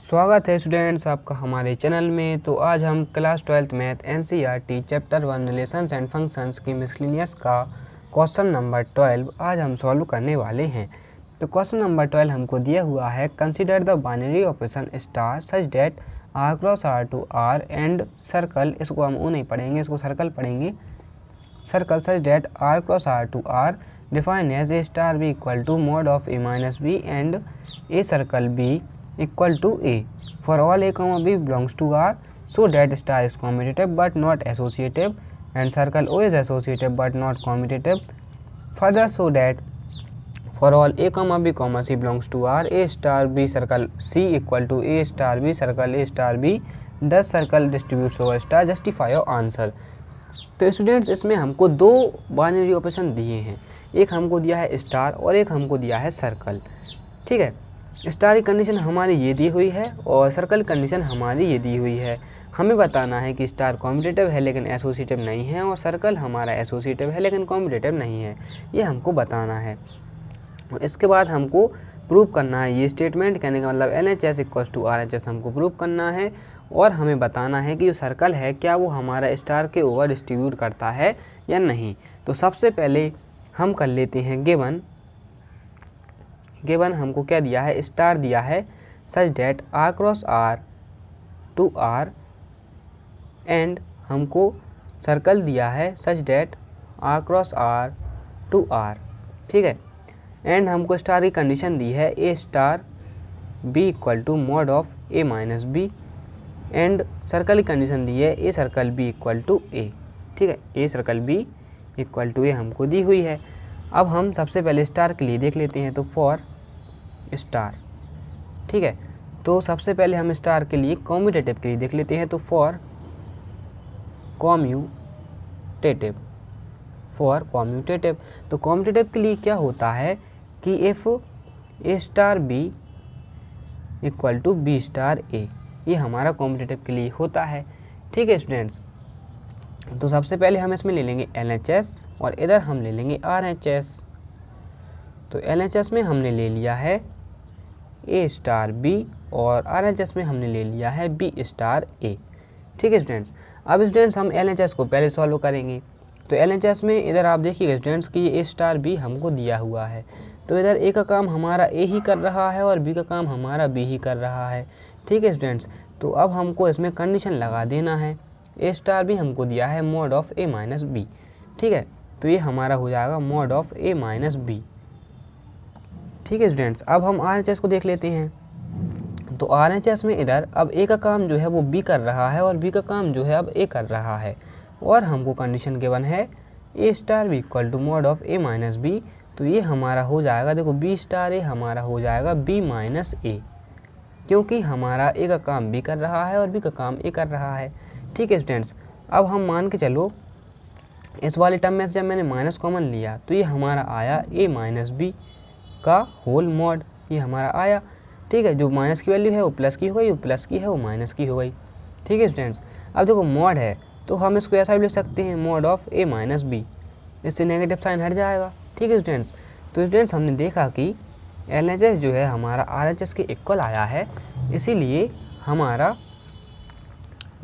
स्वागत है स्टूडेंट्स आपका हमारे चैनल में। तो आज हम class 12th math NCERT chapter 1 relations and functions की मिसलिनियस का क्वेश्चन नंबर 12 आज हम सॉल्व करने वाले हैं। तो क्वेश्चन नंबर 12 हमको दिया हुआ है, consider the binary operation star such that R cross R to R and circle, इसको हम ओ नहीं पढ़ेंगे, इसको सर्कल पढ़ेंगे, circle such that R cross R to R define as A star B equal to mod of A minus B and A circle B equal to A for all A comma B belongs to R, so that star is commutative but not associative and circle O is associative but not commutative. Further, so that for all A comma B comma C belongs to R, A star B circle C equal to A star B circle A star B does circle distributes over star. Justify your answer. तो students इसमें हमको दो binary operation दिए हैं, एक हमको दिया है स्टार और एक हमको दिया है सर्कल। ठीक है, स्टार की कंडीशन हमारी ये दी हुई है और सर्कल कंडीशन हमारी ये दी हुई है। हमें बताना है कि स्टार कॉम्पिटेटिव है लेकिन एसोसिएटिव नहीं है और सर्कल हमारा एसोसिएटिव है लेकिन कॉम्पिटेटिव नहीं है, ये हमको बताना है। इसके बाद हमको प्रूव करना है ये स्टेटमेंट, कहने का मतलब LHS इक्वल्स टू RHS हमको प्रूव करना है और हमें बताना है कि जो सर्कल है क्या वो हमारा स्टार के ओवर डिस्ट्रीब्यूट करता है या नहीं। तो सबसे पहले हम कर लेते हैं गिवन हमको क्या दिया है, स्टार दिया है such that R cross R to R and हमको सर्कल दिया है such that R cross R to R. ठीक है, एंड हमको स्टार की कंडीशन दी है A star B equal to mod of A minus B and circle की कंडीशन दी है A circle B equal to A. ठीक है, A circle B equal to A हमको दी हुई है। अब हम सबसे पहले स्टार के लिए देख लेते हैं, तो फॉर स्टार। ठीक है, तो सबसे पहले हम स्टार के लिए कॉम्यूटेटिव के लिए देख लेते हैं, तो फॉर कॉम्यूटेटिव तो कॉम्यूटेटिव के लिए क्या होता है कि if A star B equal to B star A, ये हमारा कॉम्यूटेटिव के लिए होता है। ठीक है स्टूडेंट्स, तो सबसे पहले हम इसमें ले लेंगे LHS और इधर हम ले लेंगे RHS। तो LHS में हमने ले लिया है A स्टार B और RHS में हमने ले लिया है B स्टार A। ठीक है स्टूडेंट्स, अब स्टूडेंट्स हम LHS को पहले सॉल्व करेंगे। तो LHS में इधर आप देखिएगा स्टूडेंट्स कि ये A स्टार B हमको दिया हुआ है, तो इधर A का काम हमारा A ही कर रहा है और B का काम हमारा B ही कर रहा है। ठीक है स्टूडेंट्स, तो अब हमको इसमें कंडीशन लगा देना है। ए स्टार भी हमको दिया है mod of A minus B. ठीक है, तो ये हमारा हो जाएगा mod of A minus B. ठीक है स्टूडेंट्स, अब हम RHS को देख लेते हैं। तो RHS में इधर अब ए का काम जो है वो बी कर रहा है और बी का काम जो है अब ए कर रहा है और हमको कंडीशन गिवन है A star B equal to mod of A minus B. तो ये हमारा हो जाएगा, देखो बी स्टार ए हमारा हो जाएगा बी माइनस ए, क्योंकि हमारा ए का काम बी कर रहा है और बी का काम ए कर रहा है। ठीक है स्टूडेंट्स, अब हम मान के चलो इस वाले टर्म में से जब मैंने माइनस कॉमन लिया तो ये हमारा आया ए माइनस बी का होल मॉड, ये हमारा आया। ठीक है, जो माइनस की वैल्यू है वो प्लस की हो गई, वो प्लस की है वो माइनस की हो गई। ठीक है स्टूडेंट्स, अब देखो मॉड है तो हम इसको ऐसा भी लिख सकते हैं mod of A minus B, इससे नेगेटिव साइन हट जाएगा। ठीक है स्टूडेंट्स, तो स्टूडेंट्स हमने देखा कि LHS जो है हमारा RHS के इक्वल आया है, इसीलिए हमारा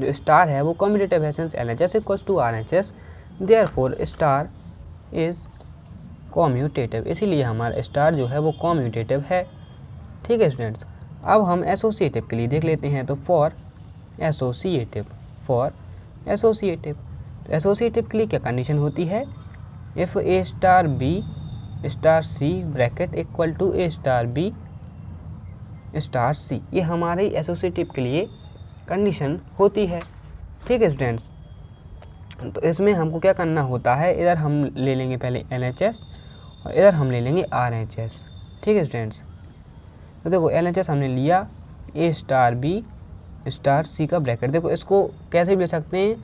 जो स्टार है वो कॉम्यूटेटिव है। Since LHS equals to RHS therefore star is commutative, इसीलिए हमारा स्टार जो है वो कॉम्यूटेटिव है। ठीक है स्टूडेंट्स, अब हम एसोसिएटिव के लिए देख लेते हैं। तो फॉर एसोसिएटिव एसोसिएटिव के लिए क्या कंडीशन होती है, if A star B star C bracket equal to A star B star C, ये हमारे एसोसिएटिव के लिए कंडीशन होती है। ठीक है स्टूडेंट्स, तो इसमें हमको क्या करना होता है, इधर हम ले लेंगे पहले LHS और इधर हम ले लेंगे RHS। ठीक है स्टूडेंट्स, तो देखो LHS हमने लिया ए स्टार बी स्टार सी का ब्रैकेट, देखो इसको कैसे भी ले सकते हैं,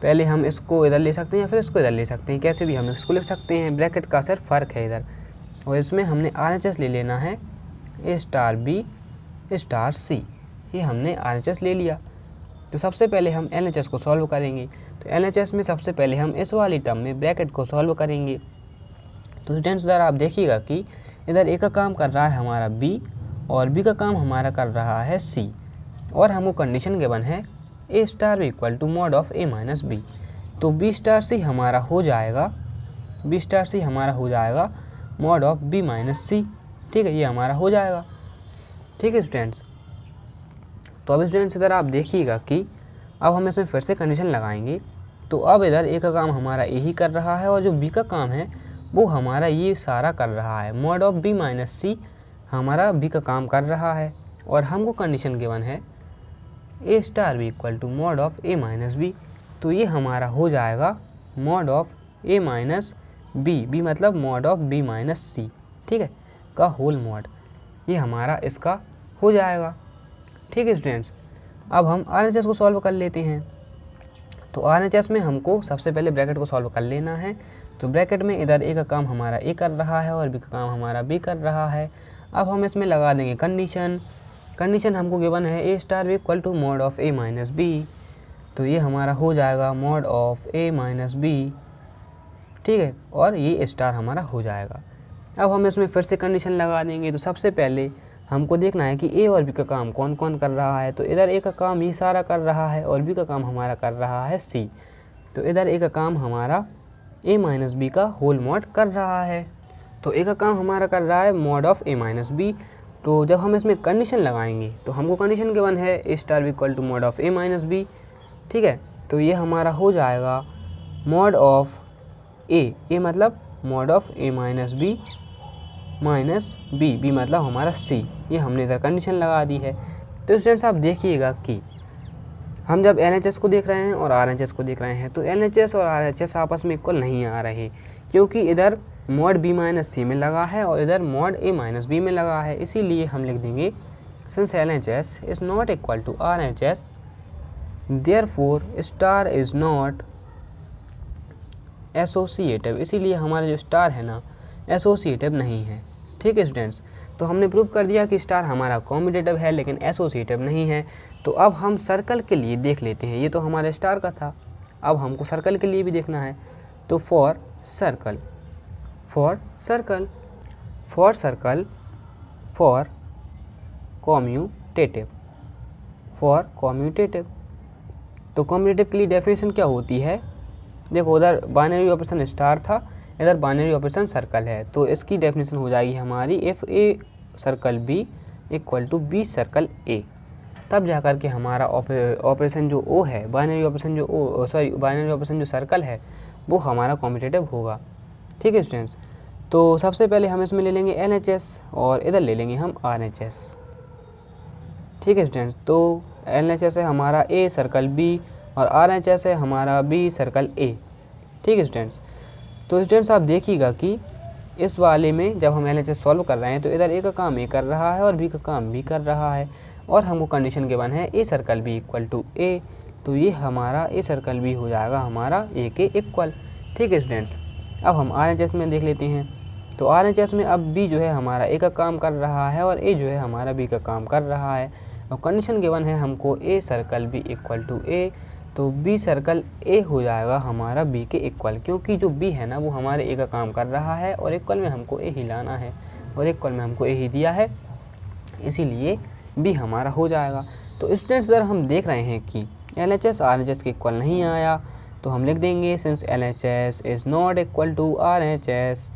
पहले हम इसको इधर ले सकते हैं या फिर इसको इधर ले सकते हैं, कैसे भी हम इसको लिख सकते हैं, ब्रैकेट का सिर्फ फ़र्क है इधर। और इसमें हमने RHS ले लेना है A star B star C, ये हमने RHS ले लिया। तो सबसे पहले हम LHS को सॉल्व करेंगे। तो LHS में सबसे पहले हम इस वाली टर्म में ब्रैकेट को सॉल्व करेंगे। तो स्टूडेंट्स इधर आप देखिएगा कि इधर ए का काम कर रहा है हमारा बी और बी का काम हमारा कर रहा है सी। और हमको कंडीशन गिवन है A star B equal to mod of A minus B. तो बी स्टार सी हमारा हो जाएगा, बी स्टार सी हमारा हो जाएगा mod of B minus C. ठीक है, ये हमारा हो जाएगा। ठीक है स्टूडेंट्स, तो अब स्टूडेंट्स इधर आप देखिएगा कि अब हम इसमें फिर से कंडीशन लगाएंगे। तो अब इधर ए का काम हमारा ए ही कर रहा है और जो बी का काम है वो हमारा ये सारा कर रहा है। मॉड ऑफ बी माइनस सी हमारा बी का काम कर रहा है और हमको कंडीशन गिवन है A star B equal to mod of A minus B. तो ये हमारा हो जाएगा mod of A minus B, B मतलब mod of B minus C, ठीक है, का होल मॉड। ये हमारा इसका हो जाएगा। ठीक है स्टूडेंट्स, अब हम RHS को सॉल्व कर लेते हैं। तो RHS में हमको सबसे पहले ब्रैकेट को सॉल्व कर लेना है। तो ब्रैकेट में इधर ए का काम हमारा ए कर रहा है और बी का काम हमारा बी कर रहा है। अब हम इसमें लगा देंगे कंडीशन। कंडीशन हमको गिवन है A star B equal to mod of A minus B. तो ये हमारा हो जाएगा mod of A minus B, ठीक है, और ये स्टार हमारा हो जाएगा। अब हम इसमें फिर से कंडीशन लगा देंगे। तो सबसे पहले हमको देखना है कि ए और बी का काम कौन कौन कर रहा है। तो इधर ए का काम ये सारा कर रहा है और बी का काम हमारा कर रहा है सी। तो इधर ए का काम हमारा ए माइनस बी का होल मॉड कर रहा है। तो ए का काम हमारा कर रहा है mod of A minus B. तो जब हम इसमें कंडीशन लगाएंगे तो हमको कंडीशन गिवन है A star B equal to mod of A minus B, ठीक है। तो ये हमारा हो जाएगा मॉड ऑफ ए मतलब mod of A minus B minus B, B मतलब हमारा सी। ये हमने इधर कंडीशन लगा दी है। तो स्टूडेंट्स आप देखिएगा कि हम जब LHS को देख रहे हैं और RHS को देख रहे हैं तो LHS और RHS आपस में इक्वल नहीं आ रहे, क्योंकि इधर मॉड बी माइनस सी में लगा है और इधर मॉड ए माइनस बी में लगा है। इसीलिए हम लिख देंगे since LHS is not equal to RHS therefore star is not associative. इसीलिए हमारा जो स्टार है ना एसोसिएटिव नहीं है। ठीक है स्टूडेंट्स, तो हमने प्रूव कर दिया कि स्टार हमारा कॉम्यूटेटिव है लेकिन एसोसिएटिव नहीं है। तो अब हम सर्कल के लिए देख लेते हैं। ये तो हमारे स्टार का था, अब हमको सर्कल के लिए भी देखना है। तो फॉर सर्कल फॉर कॉम्यूटेटिव तो कॉम्यूटेटिव के लिए डेफिनेशन क्या होती है? देखो, उधर बाइनरी ऑपरेशन स्टार था, इधर बाइनरी ऑपरेशन सर्कल है। तो इसकी डेफिनेशन हो जाएगी हमारी if A circle B equal to B circle A, तब जा कर के हमारा ऑपरेशन जो ओ है, बाइनरी ऑपरेशन जो सर्कल है वो हमारा कॉम्यूटेटिव होगा। ठीक है स्टूडेंट्स, तो सबसे पहले हम इसमें ले लेंगे LHS और इधर ले लेंगे हम RHS। ठीक है स्टूडेंट्स, तो LHS है हमारा ए सर्कल बी और RHS है हमारा बी सर्कल ए। ठीक है स्टूडेंट्स, तो स्टूडेंट्स आप देखिएगा कि इस वाले में जब हम LHS सॉल्व कर रहे हैं तो इधर ए का काम ए कर रहा है और बी का काम बी कर रहा है और हमको कंडीशन गिवन है A circle B equal to A. तो ये हमारा ए सर्कल बी हो जाएगा हमारा ए के इक्वल। ठीक है स्टूडेंट्स, अब हम RHS में देख लेते हैं। तो RHS में अब बी जो है हमारा ए का काम कर रहा है और ए जो है हमारा बी का काम कर रहा है और कंडीशन गिवन है हमको A circle B equal to A. तो बी सर्कल ए हो जाएगा हमारा बी के इक्वल, क्योंकि जो बी है ना वो हमारे ए का काम कर रहा है और इक्वल में हमको ए ही लाना है और इक्वल में हमको ए ही दिया है, इसीलिए बी हमारा हो जाएगा। तो स्टूडेंट्स इधर हम देख रहे हैं कि LHS RHS के इक्वल नहीं आया, तो हम लिख देंगे since LHS is not equal to RHS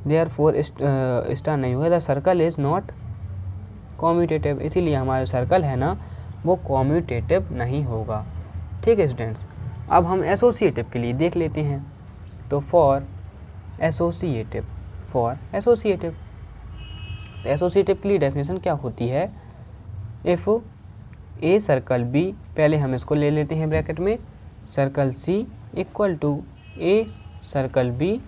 therefore star नहीं होगा, the circle is not commutative. इसीलिए हमारा सर्कल है ना वो कॉम्यूटेटिव नहीं होगा। ठीक है स्टूडेंट्स, अब हम एसोसिएटिव के लिए देख लेते हैं। तो फॉर एसोसिएटिव के लिए डेफिनेशन क्या होती है? इफ़ ए सर्कल बी, पहले हम इसको ले लेते हैं ब्रैकेट में, circle C equal to A circle B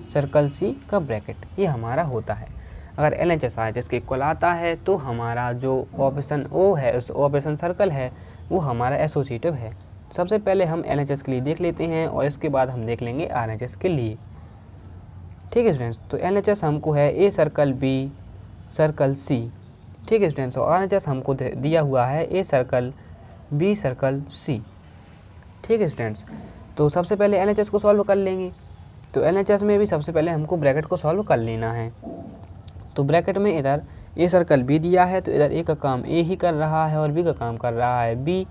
circle C का ब्रैकेट, ये हमारा होता है। अगर LHS RHS के इक्वल आता है तो हमारा जो ऑपरेशन ओ है, उस ऑपरेशन सर्कल है, वो हमारा एसोसिएटिव है। सबसे पहले हम LHS के लिए देख लेते हैं और इसके बाद हम देख लेंगे RHS के लिए। ठीक है स्टूडेंट्स, तो LHS हमको है A circle B circle C. ठीक है स्टूडेंट्स, और RHS हमको दिया हुआ है A circle B circle C. ठीक है स्टूडेंट्स, तो सबसे पहले LHS को सॉल्व कर लेंगे। तो LHS में भी सबसे पहले हमको ब्रैकेट को सॉल्व कर लेना है। तो ब्रैकेट में इधर ए सर्कल बी दिया है तो इधर ए का काम ए ही कर रहा है और बी का काम कर रहा है बी,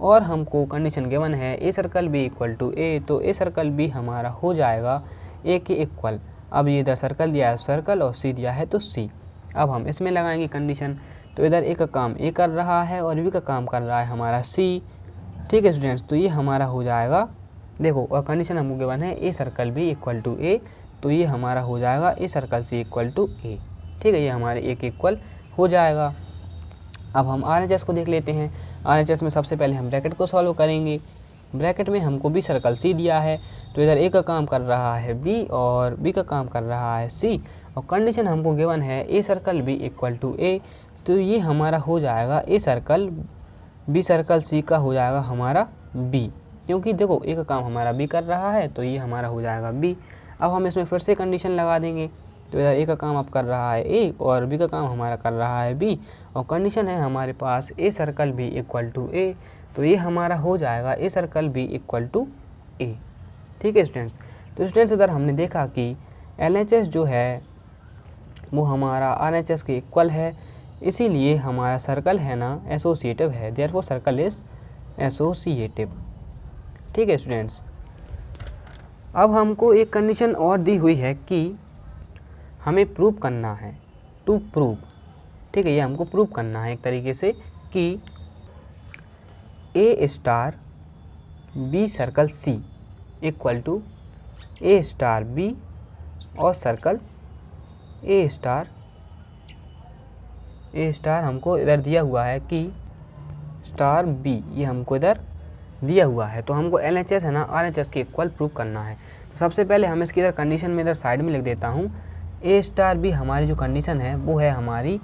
और हमको कंडीशन गिवन है A circle B equal to A, तो ए सर्कल बी हमारा हो जाएगा ए के इक्वल। अब ये इधर सर्कल दिया है सर्कल और सी दिया है तो सी। अब हम इसमें लगाएंगे कंडीशन, तो इधर ए का काम ए कर रहा है और बी का काम कर रहा है हमारा सी। ठीक है स्टूडेंट्स, तो ये हमारा हो जाएगा, देखो और कंडीशन हमको गिवन है A circle B equal to A, तो ये हमारा हो जाएगा A circle C equal to A. ठीक है, ये हमारे ए के इक्वल हो जाएगा। अब हम RHS को देख लेते हैं। RHS में सबसे पहले हम ब्रैकेट को सॉल्व करेंगे। ब्रैकेट में हमको बी सर्कल सी दिया है, तो इधर ए का काम कर रहा है बी और बी का काम कर रहा है सी, और कंडीशन हमको गिवन है A circle B equal to A, तो ये हमारा हो जाएगा A circle B circle C का हो जाएगा हमारा बी, क्योंकि देखो ए का काम हमारा बी कर रहा है तो ये हमारा हो जाएगा बी। अब हम इसमें फिर से कंडीशन लगा देंगे, तो इधर ए का काम अब कर रहा है ए और बी का काम हमारा कर रहा है बी, और कंडीशन है हमारे पास A circle B equal to A, तो ये हमारा हो जाएगा A circle B equal to A. ठीक है स्टूडेंट्स, तो स्टूडेंट्स इधर हमने देखा कि LHS जो है वो हमारा RHS के इक्वल है, इसीलिए हमारा सर्कल है ना एसोसिएटिव है, देयरफॉर सर्कल इज एसोसिएटिव। ठीक है स्टूडेंट्स, अब हमको एक कंडीशन और दी हुई है कि हमें प्रूव करना है, टू प्रूव। ठीक है, ये हमको प्रूव करना है एक तरीके से कि A star B circle C equal to A star B और सर्कल ए स्टार हमको इधर दिया हुआ है कि स्टार बी, ये हमको इधर दिया हुआ है, तो हमको LHS है ना RHS के इक्वल प्रूव करना है। तो सबसे पहले हम इसकी इधर कंडीशन में इधर साइड में लिख देता हूँ, ए स्टार बी हमारी जो कंडीशन है वो है हमारी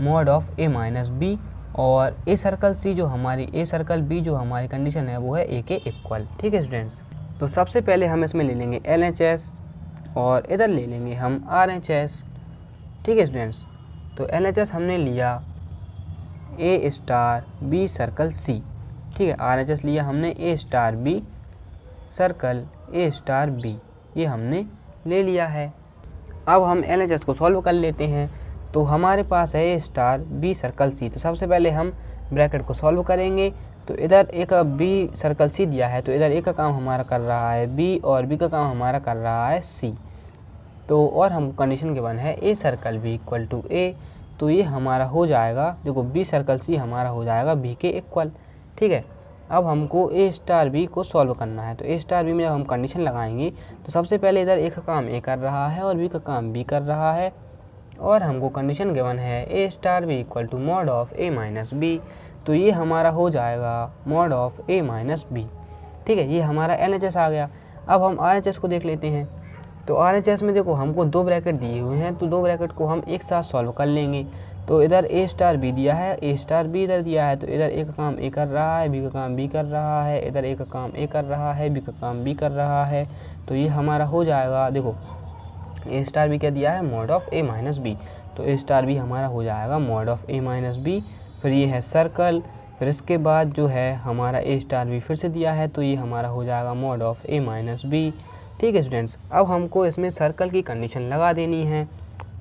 mod of A minus B, और ए सर्कल सी जो हमारी ए सर्कल बी जो हमारी कंडीशन है वो है ए के इक्वल। ठीक है स्टूडेंट्स, तो सबसे पहले हम इसमें ले लेंगे LHS और इधर ले लेंगे हम RHS। ठीक है स्टूडेंट्स, तो LHS हमने लिया A star B circle C, ठीक है, RHS लिया हमने A star B circle A star B, ये हमने ले लिया है। अब हम LHS को सॉल्व कर लेते हैं, तो हमारे पास है ए स्टार बी सर्कल सी, तो सबसे पहले हम ब्रैकेट को सॉल्व करेंगे। तो इधर ए का बी सर्कल सी दिया है, तो इधर ए का काम हमारा कर रहा है बी और बी का काम हमारा कर रहा है सी, तो और हम कंडीशन गिवन है A circle B equal to A, तो ये हमारा हो जाएगा, देखो बी सर्कल सी हमारा हो जाएगा बी के इक्वल। ठीक है, अब हमको ए स्टार बी को सॉल्व करना है, तो ए स्टार बी में जब हम कंडीशन लगाएंगे तो सबसे पहले इधर ए का काम ए कर रहा है और बी का काम बी कर रहा है, और हमको कंडीशन गिवन है A star B equal to mod of A minus B, तो ये हमारा हो जाएगा mod of A minus B. ठीक है, ये हमारा LHS आ गया। अब हम RHS को देख लेते हैं, तो RHS में देखो हमको दो ब्रैकेट दिए हुए हैं, तो दो ब्रैकेट को हम एक साथ सॉल्व कर लेंगे। तो इधर ए स्टार बी दिया है, ए स्टार बी इधर दिया है, तो इधर ए का काम ए कर रहा है, बी का काम बी कर रहा है, इधर ए का काम ए कर रहा है, बी का काम बी कर रहा है, तो ये हमारा हो जाएगा, देखो ए स्टार बी क्या दिया है mod of A minus B, तो ए स्टार बी हमारा हो जाएगा mod of A minus B, फिर ये है सर्कल, फिर इसके बाद जो है हमारा ए स्टार बी फिर से दिया है, तो ये हमारा हो जाएगा mod of A minus B. ठीक है स्टूडेंट्स, अब हमको इसमें सर्कल की कंडीशन लगा देनी है,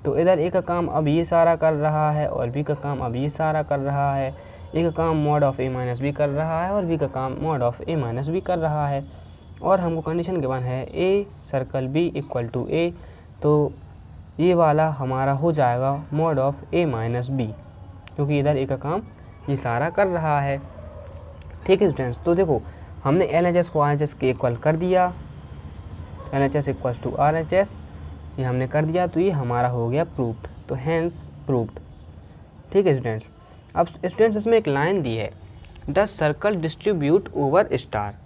तो इधर ए का काम अब ये सारा कर रहा है और बी का काम अब ये सारा कर रहा है, ए का काम mod of A minus B कर रहा है और बी का काम mod of A minus B कर रहा है, और हमको कंडीशन गिवन है A circle B equal to A, तो ये वाला हमारा हो जाएगा mod of A minus B, क्योंकि इधर ए का काम ये सारा कर रहा है। ठीक है स्टूडेंट्स, तो देखो हमने LHS को RHS के इक्वल कर दिया, LHS इक्वल्स टू RHS, ये हमने कर दिया, तो ये हमारा हो गया प्रूव्ड, तो हैंस प्रूव्ड। ठीक है स्टूडेंट्स, अब स्टूडेंट्स इसमें एक लाइन दी है, the circle distribute over star.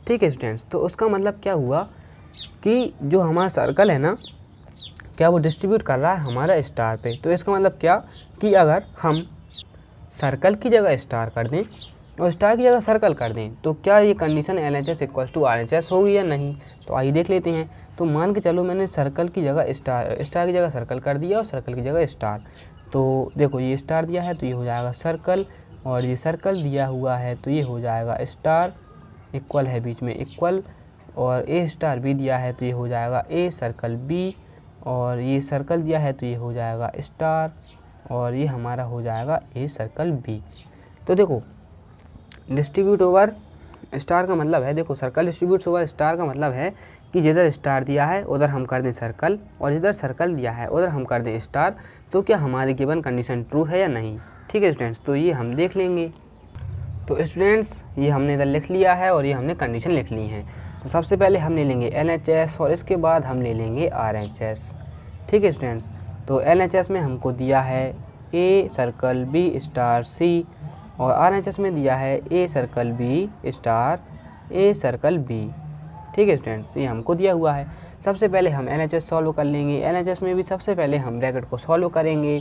ठीक है स्टूडेंट्स, तो उसका मतलब क्या हुआ कि जो हमारा सर्कल है ना, क्या वो डिस्ट्रीब्यूट कर रहा है हमारा स्टार पे, तो इसका मतलब क्या कि अगर हम सर्कल की जगह स्टार कर दें और स्टार की जगह सर्कल कर दें, तो क्या ये condition LHS equals to RHS होगी या नहीं, तो आइए देख लेते हैं। तो मान के चलो मैंने सर्कल की जगह स्टार की जगह सर्कल कर दिया और सर्कल की जगह स्टार, तो देखो ये स्टार दिया है तो ये हो जाएगा सर्कल, और ये सर्कल दिया हुआ है तो ये हो जाएगा स्टार, इक्वल है बीच में इक्वल, और ए स्टार बी दिया है तो ये हो जाएगा ए सर्कल बी, और ये सर्कल दिया है तो ये हो जाएगा स्टार, और ये हमारा हो जाएगा ए सर्कल बी। तो देखो डिस्ट्रीब्यूट ओवर स्टार का मतलब है, देखो सर्कल डिस्ट्रीब्यूट ओवर स्टार का मतलब है कि जिधर स्टार दिया है उधर हम कर दें सर्कल, और जिधर सर्कल दिया है उधर हम कर दें स्टार। तो क्या हमारी गिवन कंडीशन ट्रू है या नहीं। ठीक है स्टूडेंट्स, तो ये हम देख लेंगे। तो स्टूडेंट्स ये हमने इधर लिख लिया है और ये हमने कंडीशन लिख ली है। तो सबसे पहले हम ले लेंगे LHS और इसके बाद हम ले लेंगे RHS। ठीक है स्टूडेंट्स, तो LHS में हमको दिया है A circle B star C, और RHS में दिया है A circle B star A circle B। ठीक है स्टूडेंट्स, ये हमको दिया हुआ है। सबसे पहले हम LHS सॉल्व कर लेंगे। LHS में भी सबसे पहले हम ब्रैकेट को सॉल्व करेंगे।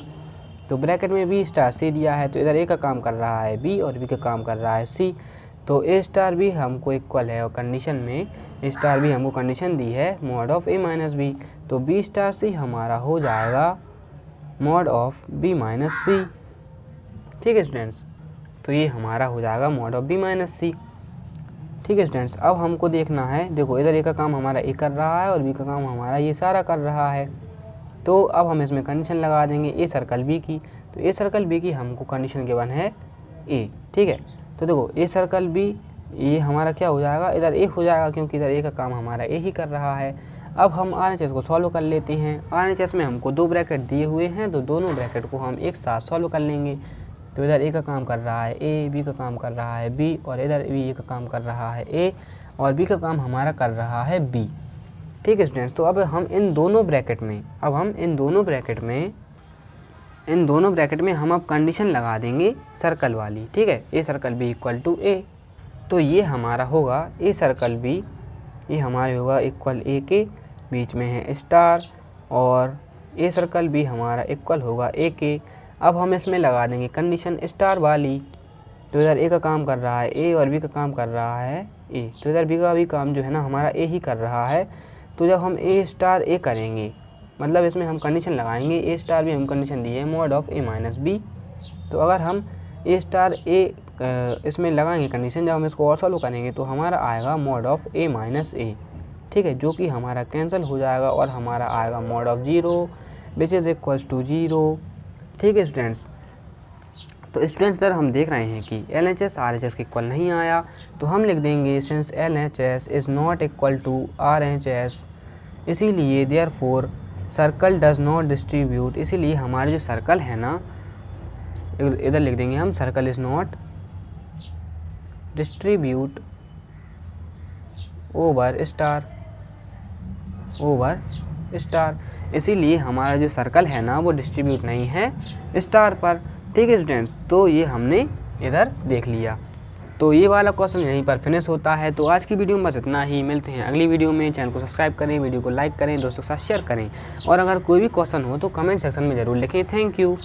तो ब्रैकेट में B स्टार C दिया है, तो इधर A का काम कर रहा है B और B का काम कर रहा है C। तो A स्टार B हमको इक्वल है, और कंडीशन में A स्टार B हमको कंडीशन दी है mod of A minus B। तो B स्टार C हमारा हो जाएगा mod of B minus C। ठीक है स्टूडेंट्स, तो ये हमारा हो जाएगा mod of B minus C। ठीक है स्टूडेंट्स, अब हमको देखना है, देखो इधर A का काम हमारा A कर रहा है और B का काम हमारा ये सारा कर रहा है। तो अब हम इसमें कंडीशन लगा देंगे A सर्कल B की। तो A सर्कल B की हमको कंडीशन गिवन है A। ठीक है, तो देखो A सर्कल B ये हमारा क्या हो जाएगा, इधर A हो जाएगा क्योंकि इधर A का काम हमारा A ही कर रहा है। अब हम RHS को सॉल्व कर लेते हैं। RHS में हमको दो ब्रैकेट दिए हुए हैं, तो दोनों ब्रैकेट को हम एक साथ सॉल्व कर लेंगे। तो इधर A का काम कर रहा है A, B का काम कर रहा है B, और इधर भी A का काम कर रहा है A, और B का काम हमारा कर रहा है B। ठीक है स्टूडेंट्स, तो अब हम इन दोनों ब्रैकेट में हम अब कंडीशन लगा देंगे सर्कल वाली। ठीक है, A circle B equal to A। तो ये हमारा होगा A सर्कल B, ये हमारे होगा इक्वल A के, बीच में है स्टार, और A सर्कल B हमारा इक्वल होगा A के। अब हम इसमें लगा देंगे कंडीशन स्टार वाली। तो इधर A का काम कर रहा है A और B का काम कर रहा है A, तो इधर B का भी काम जो है ना हमारा A ही कर रहा है। तो जब हम A स्टार A करेंगे, मतलब इसमें हम कंडीशन लगाएंगे, A स्टार भी हम कंडीशन दिए है mod of A minus B। तो अगर हम A स्टार A इसमें लगाएंगे कंडीशन, जब हम इसको और सॉल्व करेंगे तो हमारा आएगा mod of A minus A। ठीक है, जो कि हमारा कैंसिल हो जाएगा और हमारा आएगा mod of 0 which is equals to 0। ठीक है स्टूडेंट्स, तो स्टूडेंट्स इधर हम देख रहे हैं कि LHS RHS के इक्वल नहीं आया, तो हम लिख देंगे since LHS is not equal to RHS, इसीलिए therefore circle does not distribute, इसीलिए हमारे जो सर्कल है ना, इधर लिख देंगे हम circle is not distribute over star, इसीलिए हमारा जो सर्कल है ना वो डिस्ट्रीब्यूट नहीं है स्टार पर। ठीक है स्टूडेंट्स, तो ये हमने इधर देख लिया। तो ये वाला क्वेश्चन यहीं पर फिनिश होता है। तो आज की वीडियो में बस इतना ही, मिलते हैं अगली वीडियो में। चैनल को सब्सक्राइब करें, वीडियो को लाइक करें, दोस्तों के साथ शेयर करें, और अगर कोई भी क्वेश्चन हो तो कमेंट सेक्शन में ज़रूर लिखें। Thank you.